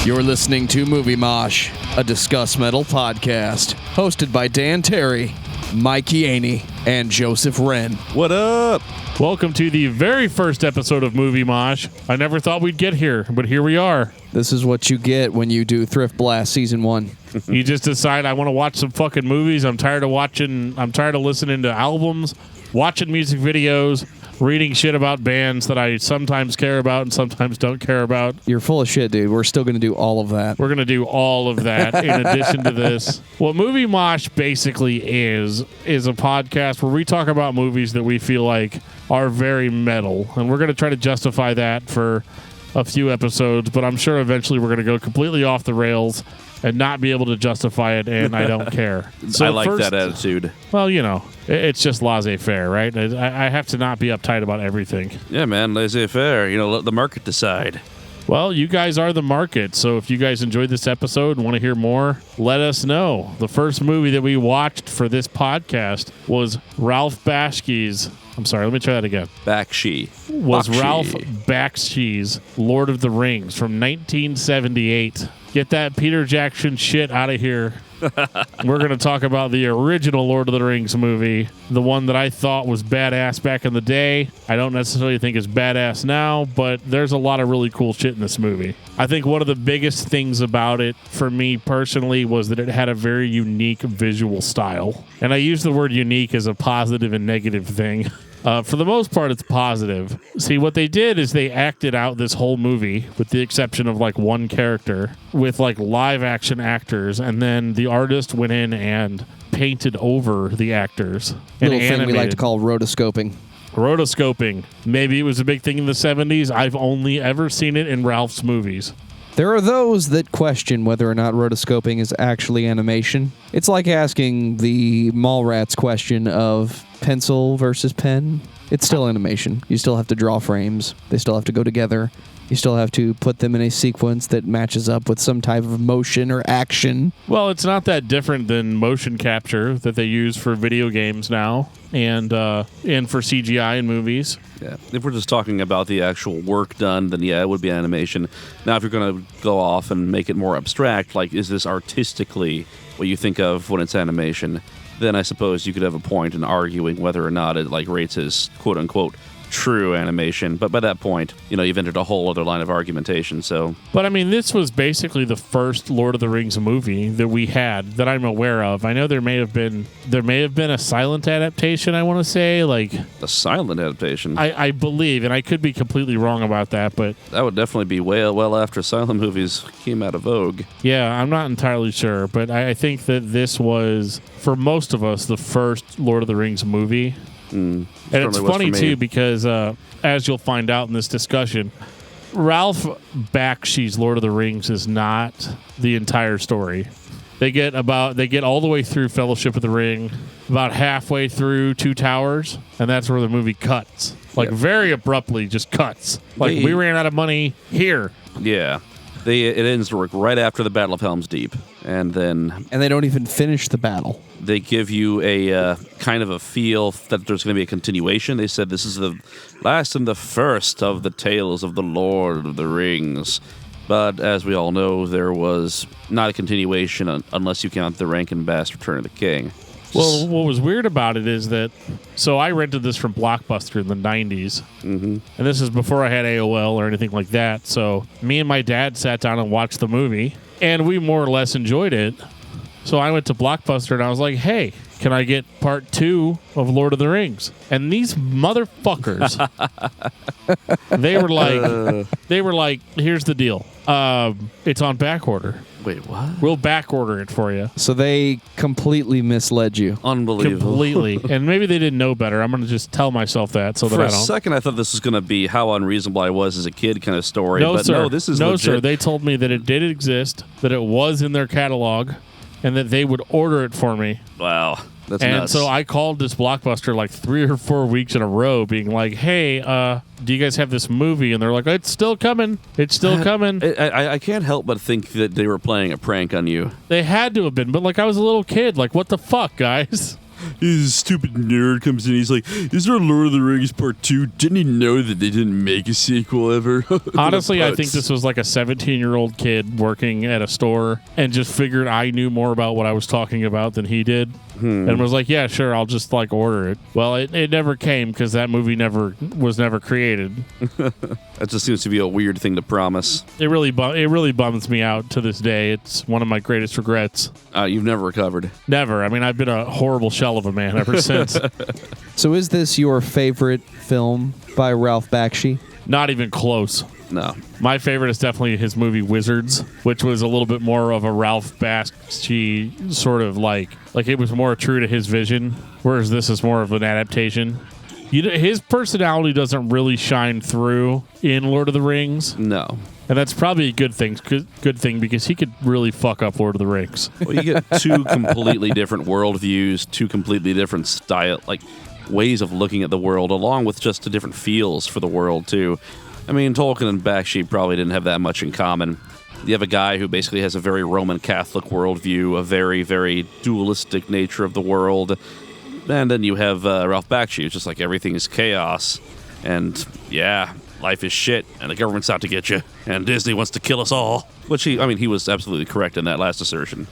You're listening to Movie Mosh, a Discuss Metal podcast, hosted by Dan Terry, Mikey Aney, and Joseph Wren. What up? Welcome to the very first episode of Movie Mosh. I never thought we'd get here, but here we are. This is what you get when you do Thrift Blast Season 1. You just decide, I want to watch some fucking movies. I'm tired of listening to albums, watching music videos, reading shit about bands that I sometimes care about and sometimes don't care about. You're full of shit, dude. We're still going to do all of that. We're going to do all of that in addition to this. What Movie Mosh basically is a podcast where we talk about movies that we feel like are very metal. And we're going to try to justify that for a few episodes, but I'm sure eventually we're going to go completely off the rails and not be able to justify it, and I don't care. So I like that attitude. Well, you know, it's just laissez-faire, right? I have to not be uptight about everything. Yeah, man, laissez-faire. You know, let the market decide. Well, you guys are the market, so if you guys enjoyed this episode and want to hear more, let us know. The first movie that we watched for this podcast was Ralph Bakshi's... I'm sorry, let me try that again. Bakshi. Ralph Bakshi's Lord of the Rings from 1978. Get that Peter Jackson shit out of here. We're going to talk about the original Lord of the Rings movie, the one that I thought was badass back in the day. I don't necessarily think is badass now, but there's a lot of really cool shit in this movie. I think one of the biggest things about it, for me personally, was that it had a very unique visual style. And I use the word unique as a positive and negative thing. For the most part, it's positive. See, what they did is they acted out this whole movie, with the exception of like one character, with like live action actors, and then the artist went in and painted over the actors. Little thing we like to call rotoscoping. Rotoscoping. Maybe it was a big thing in the 70s. I've only ever seen it in Ralph's movies. There are those that question whether or not rotoscoping is actually animation. It's like asking the Mallrats question of pencil versus pen. It's still animation. You still have to draw frames. They still have to go together. You still have to put them in a sequence that matches up with some type of motion or action. Well, it's not that different than motion capture that they use for video games now and for CGI in movies. Yeah, if we're just talking about the actual work done, then yeah, it would be animation. Now, if you're going to go off and make it more abstract, like is this artistically what you think of when it's animation, then I suppose you could have a point in arguing whether or not it like rates as quote-unquote true animation, but by that point, you know, you've entered a whole other line of argumentation. So, but I mean, this was basically the first Lord of the Rings movie that we had that I'm aware of. I know there may have been a silent adaptation. I want to say like a silent adaptation. I believe, and I could be completely wrong about that, but that would definitely be well after silent movies came out of vogue. Yeah, I'm not entirely sure, but I think that this was, for most of us, the first Lord of the Rings movie. And it's funny, too, because as you'll find out in this discussion, Ralph Bakshi's Lord of the Rings is not the entire story. They get all the way through Fellowship of the Ring, about halfway through Two Towers, and that's where the movie cuts. Like, very abruptly, just cuts. Like, we ran out of money here. Yeah. It ends right after the Battle of Helm's Deep, and they don't even finish the battle. They give you a kind of a feel that there's going to be a continuation. They said this is the last and the first of the tales of the Lord of the Rings. But as we all know, there was not a continuation unless you count the Rankin Return of the King. Well, what was weird about it is that, so I rented this from Blockbuster in the 90s, and this is before I had AOL or anything like that, so me and my dad sat down and watched the movie, and we more or less enjoyed it. So I went to Blockbuster and I was like, hey, can I get part 2 of Lord of the Rings? And these motherfuckers, they were like, here's the deal. It's on back order. Wait, what? We'll back order it for you. So they completely misled you. Unbelievable. Completely. And maybe they didn't know better. I'm going to just tell myself that so that I don't. For a second, I thought this was going to be how unreasonable I was as a kid kind of story. No, but sir. No, this is legit. Sir. They told me that it did exist, that it was in their catalog, and that they would order it for me. Wow. That's and nuts. so I called this Blockbuster like 3 or 4 weeks in a row being like, hey, do you guys have this movie? And they're like, it's still coming. It's still coming. I can't help but think that they were playing a prank on you. They had to have been, but like I was a little kid. Like, what the fuck, guys? this stupid nerd comes in. He's like, "Is there a Lord of the Rings Part 2? Didn't he know that they didn't make a sequel ever?" Honestly, I think this was like a 17-year-old kid working at a store and just figured I knew more about what I was talking about than he did. And was like, yeah, sure, I'll just like order it. Well, it never came because that movie was never created. That just seems to be a weird thing to promise. It really bums me out to this day. It's one of my greatest regrets. You've never recovered. Never. I mean, I've been a horrible shell of a man ever since. So is this your favorite film by Ralph Bakshi? Not even close. No. My favorite is definitely his movie Wizards, which was a little bit more of a Ralph Bakshi sort of like it was more true to his vision, whereas this is more of an adaptation. His personality doesn't really shine through in Lord of the Rings. No. And that's probably a good thing because he could really fuck up Lord of the Rings. Well, you get two completely different worldviews, two completely different style, like ways of looking at the world, along with just the different feels for the world too. I mean, Tolkien and Bakshi probably didn't have that much in common. You have a guy who basically has a very Roman Catholic worldview, a very, very dualistic nature of the world. And then you have Ralph Bakshi, who's just like everything is chaos. And yeah, life is shit, and the government's out to get you, and Disney wants to kill us all. Which he was absolutely correct in that last assertion.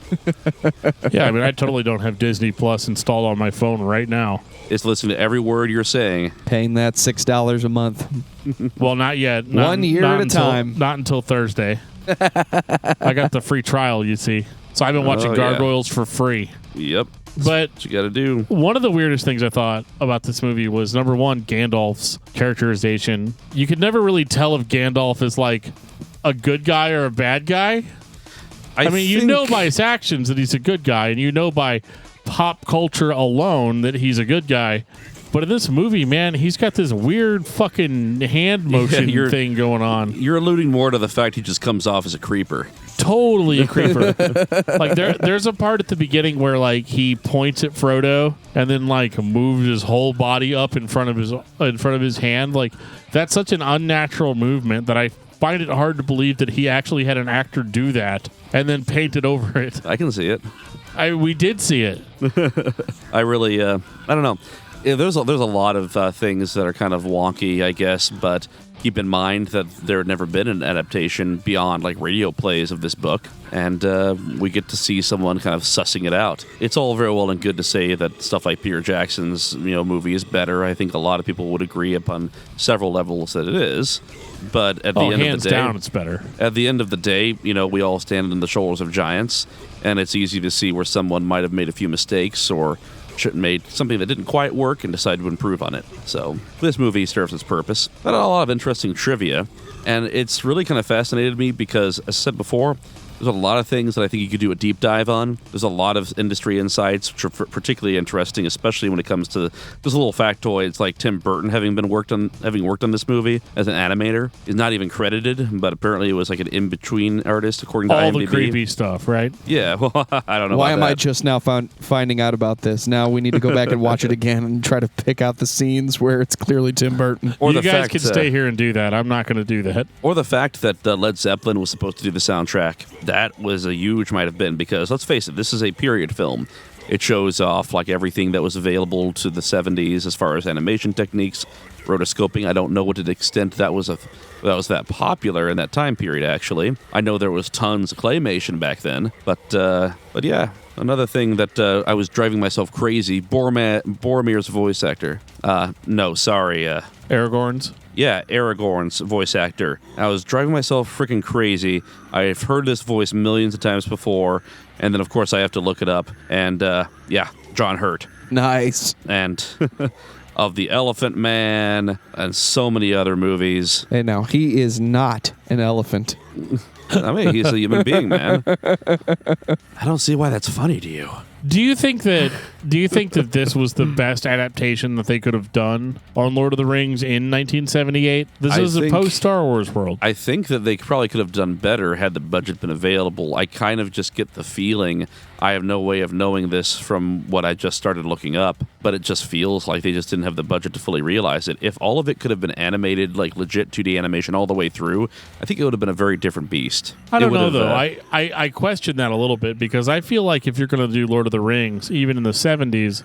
Yeah, I mean, I totally don't have Disney Plus installed on my phone right now. It's listening to every word you're saying. Paying that $6 a month. Well, not yet. 1 year at a time. Not until Thursday. I got the free trial, you see. So I've been watching Gargoyles for free. Yep. But what you got to do. One of the weirdest things I thought about this movie was, number one, Gandalf's characterization. You could never really tell if Gandalf is like a good guy or a bad guy. I mean, you know by his actions that he's a good guy, and you know by pop culture alone that he's a good guy. But in this movie, man, he's got this weird fucking hand motion thing going on. You're alluding more to the fact he just comes off as a creeper. Totally a creeper. Like there's a part at the beginning where like he points at Frodo and then like moves his whole body up in front of his hand. Like that's such an unnatural movement that I find it hard to believe that he actually had an actor do that and then painted over it. I can see it. We did see it. I really, I don't know. There's a lot of things that are kind of wonky, I guess, but keep in mind that there had never been an adaptation beyond like radio plays of this book, and we get to see someone kind of sussing it out. It's all very well and good to say that stuff like Peter Jackson's movie is better. I think a lot of people would agree upon several levels that it is. But at the end of the day, down, it's better. At the end of the day, we all stand on the shoulders of giants, and it's easy to see where someone might have made a few mistakes or made something that didn't quite work and decided to improve on it. So this movie serves its purpose. But a lot of interesting trivia, and it's really kind of fascinated me because, as I said before, there's a lot of things that I think you could do a deep dive on. There's a lot of industry insights, which are particularly interesting, especially when it comes to just little factoids like Tim Burton having worked on this movie as an animator. Is not even credited, but apparently it was like an in-between artist, according to IMDb. All the creepy stuff, right? Yeah, well, I don't know. Why am I just now finding out about this? Now we need to go back and watch it again and try to pick out the scenes where it's clearly Tim Burton. Or you guys can stay here and do that. I'm not going to do that. Or the fact that Led Zeppelin was supposed to do the soundtrack. That was a huge might have been, because let's face it, this is a period film. It shows off like everything that was available to the 70s as far as animation techniques, rotoscoping. I don't know to the extent that was that popular in that time period. Actually, I know there was tons of claymation back then, but yeah. Another thing that I was driving myself crazy. Boromir's voice actor. Aragorn's. Yeah, Aragorn's voice actor. I was driving myself freaking crazy. I've heard this voice millions of times before, and then of course I have to look it up. And John Hurt. Nice. And of The Elephant Man and so many other movies. Hey, now he is not an elephant. I mean, he's a human being, man. I don't see why that's funny to you. Do you think that this was the best adaptation that they could have done on Lord of the Rings in 1978? This is a post-Star Wars world. I think that they probably could have done better had the budget been available. I kind of just get the feeling, I have no way of knowing this from what I just started looking up, but it just feels like they just didn't have the budget to fully realize it. If all of it could have been animated, like legit 2D animation all the way through, I think it would have been a very different beast. I don't know, though. I question that a little bit, because I feel like if you're going to do Lord of the Rings, even in the 70s,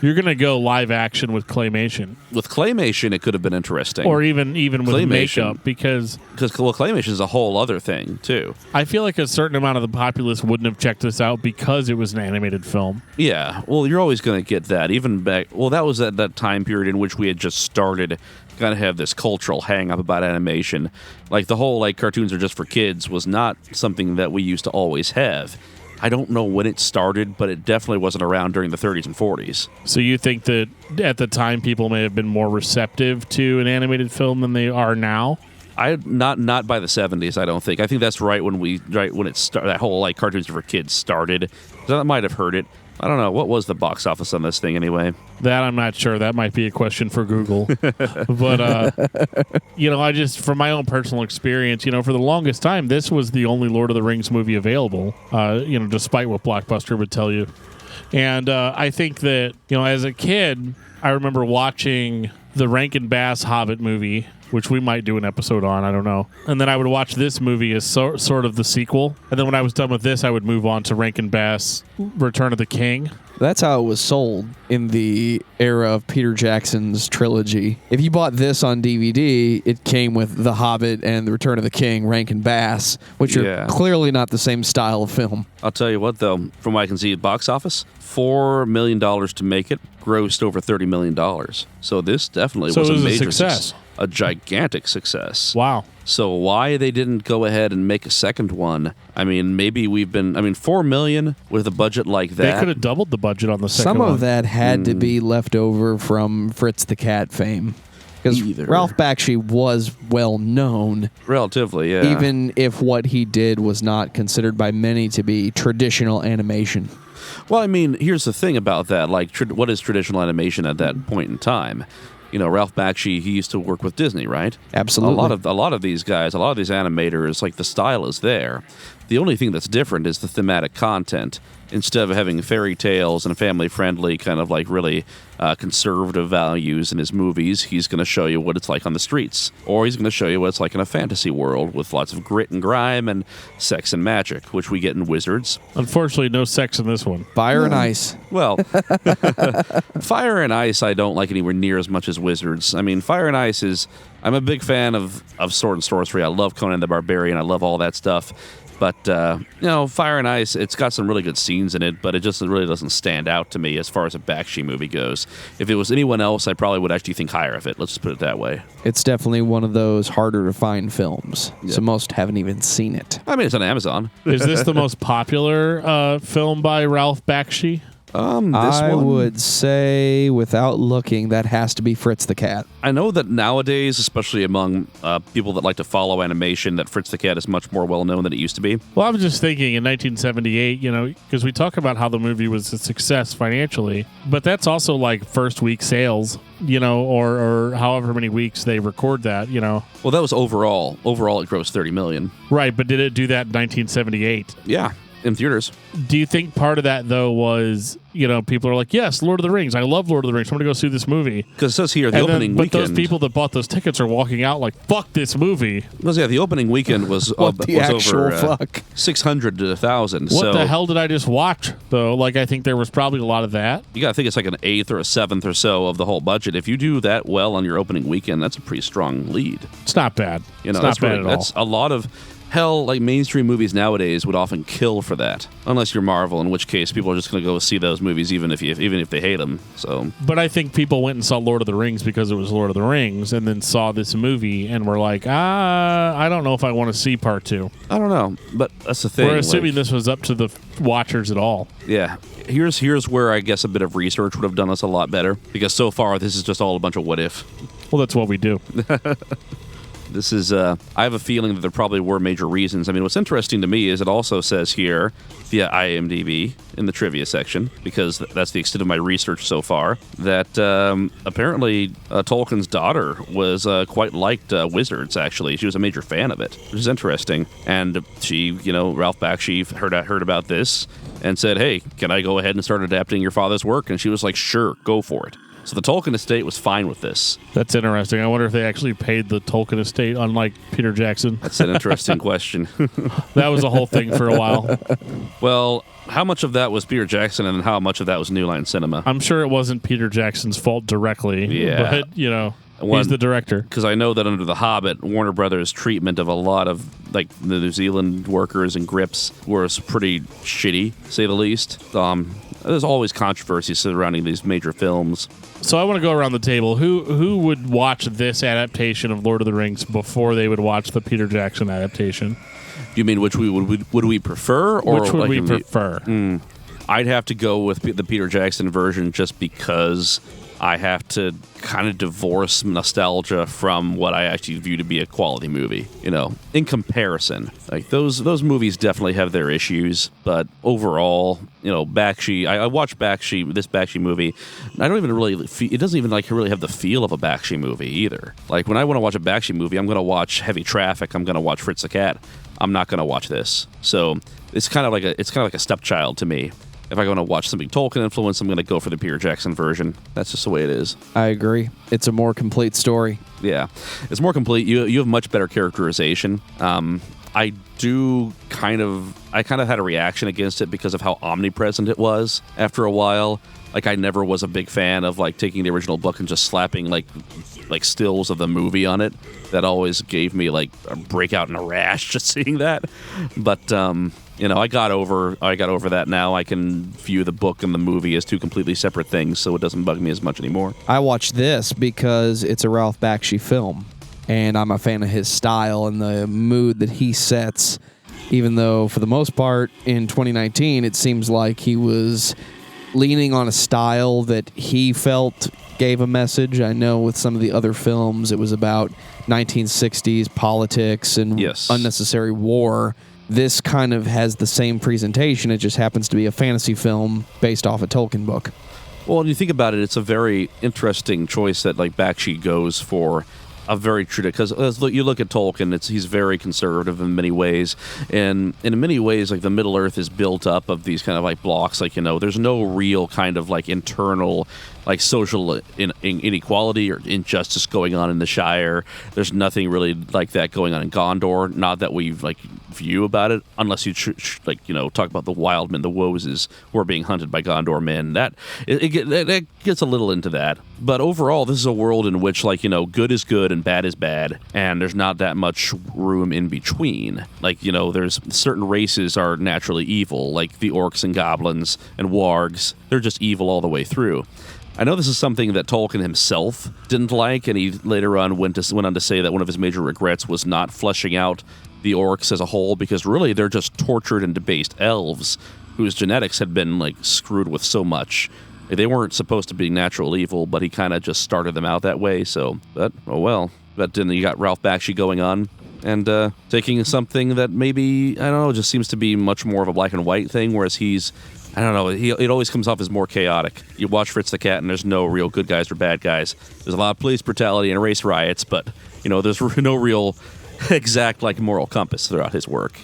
You're going to go live action with claymation. With claymation, it could have been interesting. Or even with Claymation. makeup, because claymation is a whole other thing, too. I feel like a certain amount of the populace wouldn't have checked this out because it was an animated film. Yeah, well, you're always going to get that. Even back, well, that was at that time period in which we had just started kind of have this cultural hang-up about animation. Like, the whole, like, cartoons are just for kids was not something that we used to always have. I don't know when it started, but it definitely wasn't around during the 30s and 40s. So you think that at the time people may have been more receptive to an animated film than they are now? Not by the 70s, I don't think. I think that's right when that whole like cartoons for kids started. So that might have hurt it. I don't know. What was the box office on this thing anyway? That I'm not sure. That might be a question for Google. But, I just, from my own personal experience, for the longest time, this was the only Lord of the Rings movie available, despite what Blockbuster would tell you. And I think that, as a kid, I remember watching the Rankin Bass Hobbit movie, which we might do an episode on, I don't know. And then I would watch this movie as sort of the sequel. And then when I was done with this, I would move on to Rankin Bass Return of the King. That's how it was sold in the era of Peter Jackson's trilogy. If you bought this on DVD, it came with The Hobbit and The Return of the King, Rankin Bass, which are clearly not the same style of film. I'll tell you what, though, from what I can see at box office, $4 million to make it, grossed over $30 million. So this definitely was a major success. A gigantic success. Wow. So why they didn't go ahead and make a second one? I mean, maybe $4 million with a budget like that. They could have doubled the budget on the second one. Some of that had to be left over from Fritz the Cat fame. Because Ralph Bakshi was well known. Relatively, yeah. Even if what he did was not considered by many to be traditional animation. Well, I mean, here's the thing about that. Like, what is traditional animation at that point in time? Ralph Bakshi, he used to work with Disney, right? Absolutely. A lot of these guys, a lot of these animators, like the style is there. The only thing that's different is the thematic content. Instead of having fairy tales and family-friendly kind of like really conservative values in his movies, he's going to show you what it's like on the streets. Or he's going to show you what it's like in a fantasy world with lots of grit and grime and sex and magic, which we get in Wizards. Unfortunately, no sex in this one. Fire and ice. Well, Fire and Ice I don't like anywhere near as much as Wizards. I mean, Fire and Ice is... I'm a big fan of Sword and Sorcery. I love Conan the Barbarian. I love all that stuff. But, Fire and Ice, it's got some really good scenes in it, but it just really doesn't stand out to me as far as a Bakshi movie goes. If it was anyone else, I probably would actually think higher of it. Let's just put it that way. It's definitely one of those harder to find films, so most haven't even seen it. I mean, it's on Amazon. Is this the most popular film by Ralph Bakshi? I would say, without looking, that has to be Fritz the Cat. I know that nowadays, especially among people that like to follow animation, that Fritz the Cat is much more well-known than it used to be. Well, I was just thinking in 1978, because we talk about how the movie was a success financially, but that's also like first week sales, or however many weeks they record that, Well, that was overall. Overall, it grossed $30 million. Right, but did it do that in 1978? Yeah. In theaters. Do you think part of that, though, was, people are like, yes, Lord of the Rings. I love Lord of the Rings. I'm going to go see this movie. Because it says here, opening weekend. But those people that bought those tickets are walking out like, fuck this movie. Because, the opening weekend was, was over 600 to 1,000. What the hell did I just watch, though? Like, I think there was probably a lot of that. You got to think it's like an eighth or a seventh or so of the whole budget. If you do that well on your opening weekend, that's a pretty strong lead. It's not bad. It's not bad at all. That's a lot of... Hell, like mainstream movies nowadays would often kill for that, unless you're Marvel, in which case people are just going to go see those movies even if they hate them. So, but I think people went and saw Lord of the Rings because it was Lord of the Rings, and then saw this movie and were like, I don't know if I want to see part 2. I don't know, but that's the thing. We're assuming this was up to the watchers at all. Yeah. Here's where I guess a bit of research would have done us a lot better, because so far this is just all a bunch of what if. Well, that's what we do. This is, I have a feeling that there probably were major reasons. I mean, what's interesting to me is it also says here, via IMDb, in the trivia section, because that's the extent of my research so far, that apparently Tolkien's daughter was quite liked Wizards, actually. She was a major fan of it, which is interesting. And she, Ralph Bakshi heard about this and said, hey, can I go ahead and start adapting your father's work? And she was like, sure, go for it. So the Tolkien estate was fine with this. That's interesting. I wonder if they actually paid the Tolkien estate, unlike Peter Jackson. That's an interesting question. That was a whole thing for a while. Well, how much of that was Peter Jackson and how much of that was New Line Cinema? I'm sure it wasn't Peter Jackson's fault directly. Yeah. But, he's the director. Because I know that under The Hobbit, Warner Brothers' treatment of a lot of the New Zealand workers and grips was pretty shitty, to say the least. There's always controversy surrounding these major films. So I want to go around the table. Who would watch this adaptation of Lord of the Rings before they would watch the Peter Jackson adaptation? You mean which would we prefer? Or which would we prefer? I'd have to go with the Peter Jackson version just because I have to kind of divorce nostalgia from what I actually view to be a quality movie. In comparison, like those movies definitely have their issues, but overall, Bakshi. I watched this Bakshi movie. I don't even really. It doesn't even really have the feel of a Bakshi movie either. Like when I want to watch a Bakshi movie, I'm going to watch Heavy Traffic. I'm going to watch Fritz the Cat. I'm not going to watch this. So it's kind of like a stepchild to me. If I'm going to watch something Tolkien influenced, I'm going to go for the Peter Jackson version. That's just the way it is. I agree. It's a more complete story. Yeah, it's more complete. You have much better characterization. I kind of had a reaction against it because of how omnipresent it was after a while. Like I never was a big fan of taking the original book and just slapping like stills of the movie on it. That always gave me a breakout in a rash just seeing that. But I got over that now. I can view the book and the movie as two completely separate things, so it doesn't bug me as much anymore. I watched this because it's a Ralph Bakshi film, and I'm a fan of his style and the mood that he sets, even though for the most part in 2019 it seems like he was leaning on a style that he felt gave a message. I know with some of the other films it was about 1960s politics and unnecessary war. This kind of has the same presentation. It just happens to be a fantasy film based off a Tolkien book. Well, when you think about it, it's a very interesting choice that Bakshi goes for a very true, because you look at Tolkien, he's very conservative in many ways, and in many ways, the Middle Earth is built up of these kind of blocks. There's no real kind of internal social inequality or injustice going on in the Shire. There's nothing really like that going on in Gondor. Not that we view about it, unless you talk about the Wildmen, the Woses who are being hunted by Gondor men. That it gets a little into that. But overall, this is a world in which good is good and bad is bad, and there's not that much room in between. There's certain races are naturally evil, like the orcs and goblins and wargs. They're just evil all the way through. I know this is something that Tolkien himself didn't like, and he later on went on to say that one of his major regrets was not fleshing out the orcs as a whole, because really they're just tortured and debased elves whose genetics had been screwed with so much. They weren't supposed to be natural evil, but he kind of just started them out that way. So, but then you got Ralph Bakshi going on and taking something that maybe, I don't know, just seems to be much more of a black and white thing, whereas he's, I don't know, it always comes off as more chaotic. You watch Fritz the Cat and there's no real good guys or bad guys. There's a lot of police brutality and race riots, but there's no real exact moral compass throughout his work.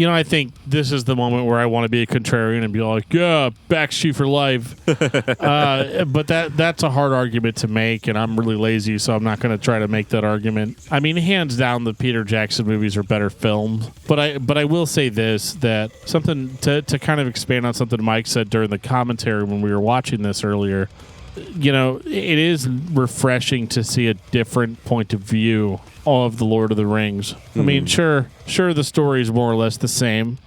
I think this is the moment where I want to be a contrarian and be like, yeah, Bakshi for life. But that's a hard argument to make, and I'm really lazy, so I'm not going to try to make that argument. I mean, hands down, the Peter Jackson movies are better filmed. But I will say this, that something to kind of expand on something Mike said during the commentary when we were watching this earlier. It is refreshing to see a different point of view of the Lord of the Rings. I mean, sure, the story is more or less the same,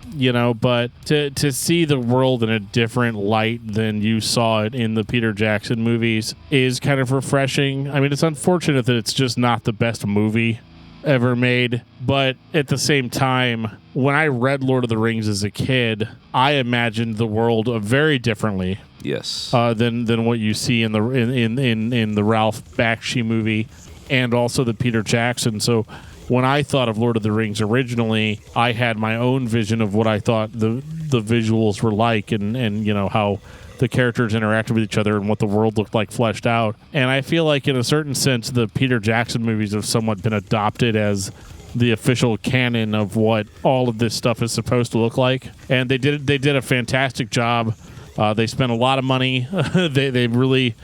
but to see the world in a different light than you saw it in the Peter Jackson movies is kind of refreshing. I mean, it's unfortunate that it's just not the best movie ever made, but at the same time, when I read Lord of the Rings as a kid, I imagined the world very differently. Yes. Than what you see in the Ralph Bakshi movie, and also the Peter Jackson. So when I thought of Lord of the Rings originally, I had my own vision of what I thought the visuals were like, and how the characters interacted with each other and what the world looked like fleshed out. And I feel like in a certain sense, the Peter Jackson movies have somewhat been adopted as the official canon of what all of this stuff is supposed to look like. And they did a fantastic job. They spent a lot of money. They really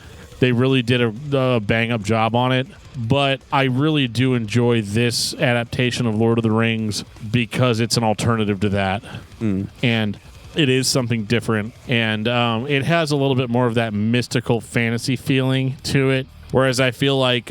they really did a bang-up job on it. But I really do enjoy this adaptation of Lord of the Rings because it's an alternative to that. And it is something different. And it has a little bit more of that mystical fantasy feeling to it. Whereas I feel like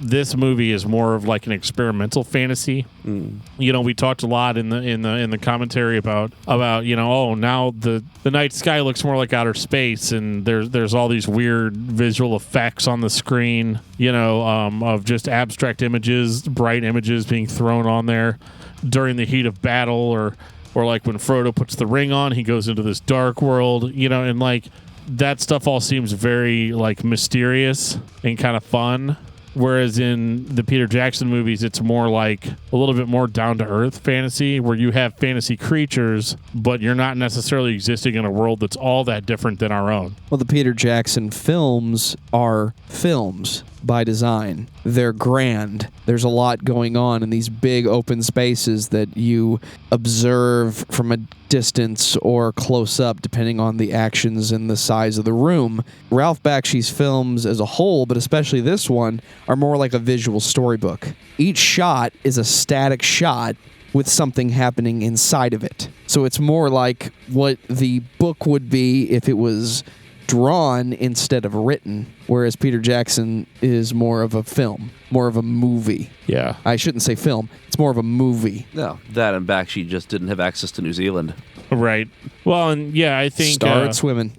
this movie is more of like an experimental fantasy. You know, we talked a lot in the commentary about now the night sky looks more like outer space, and there's all these weird visual effects on the screen, of just abstract images, bright images being thrown on there during the heat of battle, or like when Frodo puts the ring on, he goes into this dark world, and like that stuff all seems very like mysterious and kind of fun. Whereas in the Peter Jackson movies, it's more like a little bit more down-to-earth fantasy where you have fantasy creatures, but you're not necessarily existing in a world that's all that different than our own. Well, the Peter Jackson films are films by design. They're grand. There's a lot going on in these big open spaces that you observe from a distance or close up, depending on the actions and the size of the room. Ralph Bakshi's films as a whole, but especially this one, are more like a visual storybook. Each shot is a static shot with something happening inside of it. So it's more like what the book would be if it was drawn instead of written, whereas Peter Jackson is more of a film, more of a movie. Yeah. I shouldn't say film. It's more of a movie. No, that and Bakshi just didn't have access to New Zealand. Right. Well, and yeah, I think Start swimming.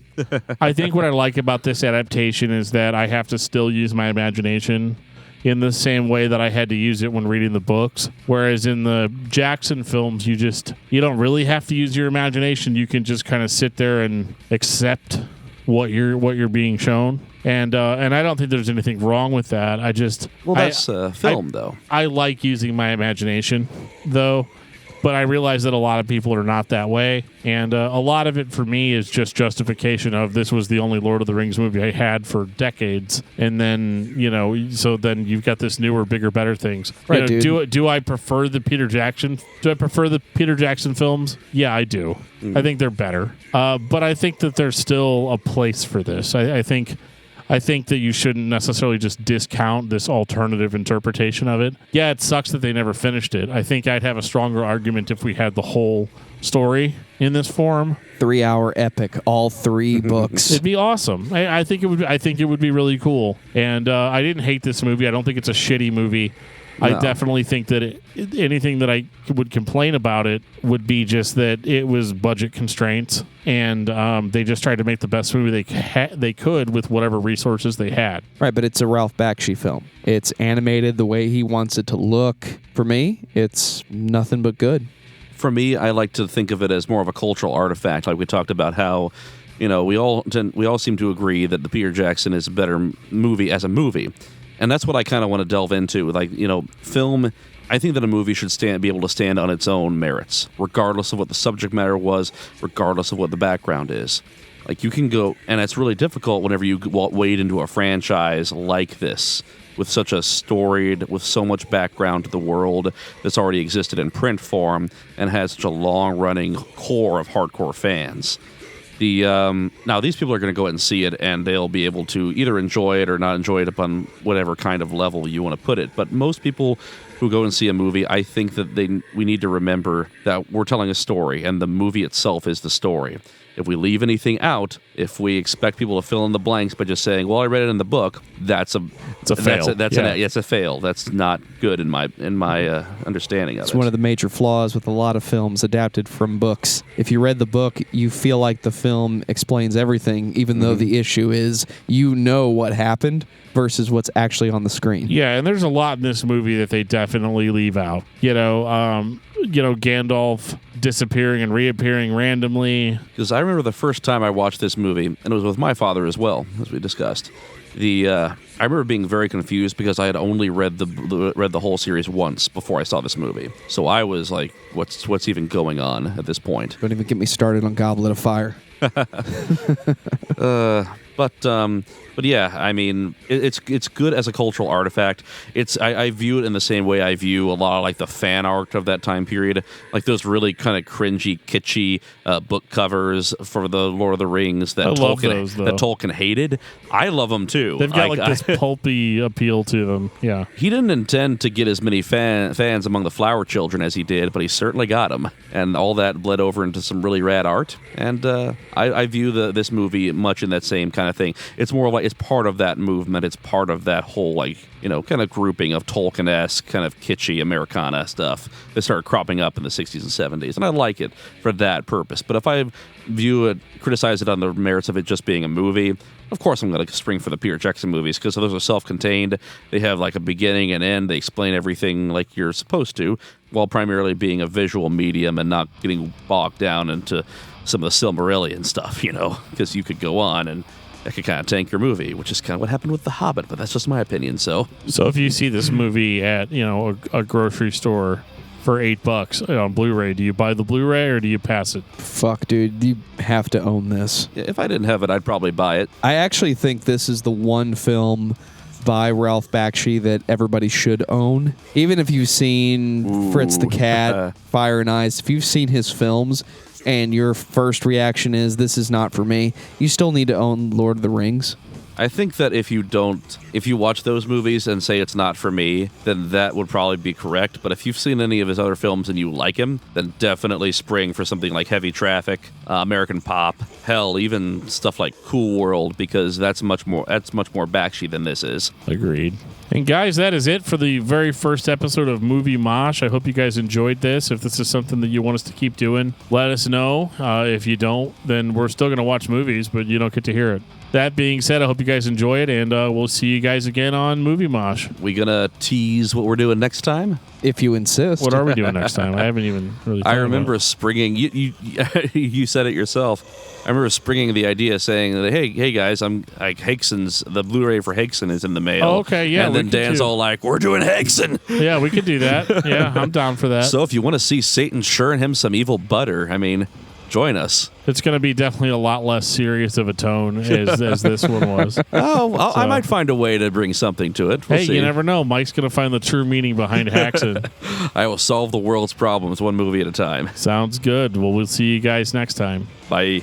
I think what I like about this adaptation is that I have to still use my imagination in the same way that I had to use it when reading the books. Whereas in the Jackson films, you don't really have to use your imagination. You can just kind of sit there and accept what you're being shown, and I don't think there's anything wrong with that. That's film though. I like using my imagination though, but I realize that a lot of people are not that way, and a lot of it for me is just justification of this was the only Lord of the Rings movie I had for decades, and then so then you've got this newer, bigger, better things. Right, dude. Do I prefer the Peter Jackson? Do I prefer the Peter Jackson films? Yeah, I do. I think they're better, but I think that there's still a place for this. I think that you shouldn't necessarily just discount this alternative interpretation of it. Yeah, it sucks that they never finished it. I think I'd have a stronger argument if we had the whole story in this form. 3-hour epic, all 3 books. It'd be awesome. I think it would be really cool. And I didn't hate this movie. I don't think it's a shitty movie. No. I definitely think that anything that I would complain about it would be just that it was budget constraints, and they just tried to make the best movie they could with whatever resources they had. Right, but it's a Ralph Bakshi film. It's animated the way he wants it to look. For me, it's nothing but good. For me, I like to think of it as more of a cultural artifact. Like we talked about how, we all seem to agree that the Peter Jackson is a better movie as a movie. And that's what I kind of want to delve into. Like, film, I think that a movie should be able to stand on its own merits, regardless of what the subject matter was, regardless of what the background is. Like, you can go, and it's really difficult whenever you wade into a franchise like this, with such a storied, with so much background to the world that's already existed in print form, and has such a long-running core of hardcore fans. Now, these people are going to go ahead and see it, and they'll be able to either enjoy it or not enjoy it upon whatever kind of level you want to put it. But most people who go and see a movie, I think that we need to remember that we're telling a story, and the movie itself is the story. If we leave anything out, if we expect people to fill in the blanks by just saying, "Well, I read it in the book," it's a fail. It's a fail. That's not good in my understanding of it. It's one of the major flaws with a lot of films adapted from books. If you read the book, you feel like the film explains everything, even though the issue is what happened versus what's actually on the screen. Yeah, and there's a lot in this movie that they definitely leave out. Gandalf disappearing and reappearing randomly. Because I remember the first time I watched this movie, and it was with my father as well, as we discussed. I remember being very confused because I had only read the whole series once before I saw this movie. So I was like, "What's even going on at this point?" Don't even get me started on Goblet of Fire. But yeah, I mean, it's good as a cultural artifact. I view it in the same way I view a lot of like the fan art of that time period, like those really kind of cringy, kitschy book covers for the Lord of the Rings that Tolkien hated. I love them too. They've got this pulpy appeal to them. Yeah, he didn't intend to get as many fans among the Flower Children as he did, but he certainly got them, and all that bled over into some really rad art. And I view this movie much in that same kind of thing. It's more like it's part of that movement. It's part of that whole kind of grouping of Tolkien-esque kind of kitschy Americana stuff that started cropping up in the 60s and 70s, and I like it for that purpose. But if I criticize it on the merits of it just being a movie, of course I'm going to spring for the Peter Jackson movies because those are self-contained. They have like a beginning and end. They explain everything like you're supposed to, while primarily being a visual medium and not getting bogged down into some of the Silmarillion stuff, because you could go on and that could kind of tank your movie, which is kind of what happened with The Hobbit, but that's just my opinion. So if you see this movie at a grocery store for $8 on Blu-ray, do you buy the Blu-ray or do you pass it? Fuck, dude, you have to own this. Yeah, if I didn't have it, I'd probably buy it. I actually think this is the one film by Ralph Bakshi that everybody should own. Even if you've seen Fritz the Cat, Fire and Ice, if you've seen his films and your first reaction is, this is not for me, you still need to own Lord of the Rings. I think that if you watch those movies and say it's not for me, then that would probably be correct. But if you've seen any of his other films and you like him, then definitely spring for something like Heavy Traffic, American Pop, hell, even stuff like Cool World, because that's much more Bakshi than this is. Agreed. And guys, that is it for the very first episode of Movie Mosh. I hope you guys enjoyed this. If this is something that you want us to keep doing, let us know. If you don't, then we're still going to watch movies, but you don't get to hear it. That being said, I hope you guys enjoy it, and we'll see you guys again on Movie Mosh. We gonna tease what we're doing next time? If you insist. What are we doing next time? I haven't even really I remember springing, you said it yourself. I remember springing the idea saying that, hey guys, I'm like the Blu-ray for Higson is in the mail. Oh, okay, yeah. And then Dan's all like, we're doing Higson. Yeah, we could do that. Yeah, I'm down for that. So if you want to see Satan shirring him some evil butter, join us. It's going to be definitely a lot less serious of a tone as this one was. I might find a way to bring something to it. We'll see. You never know. Mike's going to find the true meaning behind Haxon. I will solve the world's problems one movie at a time. Sounds good. Well, we'll see you guys next time. Bye.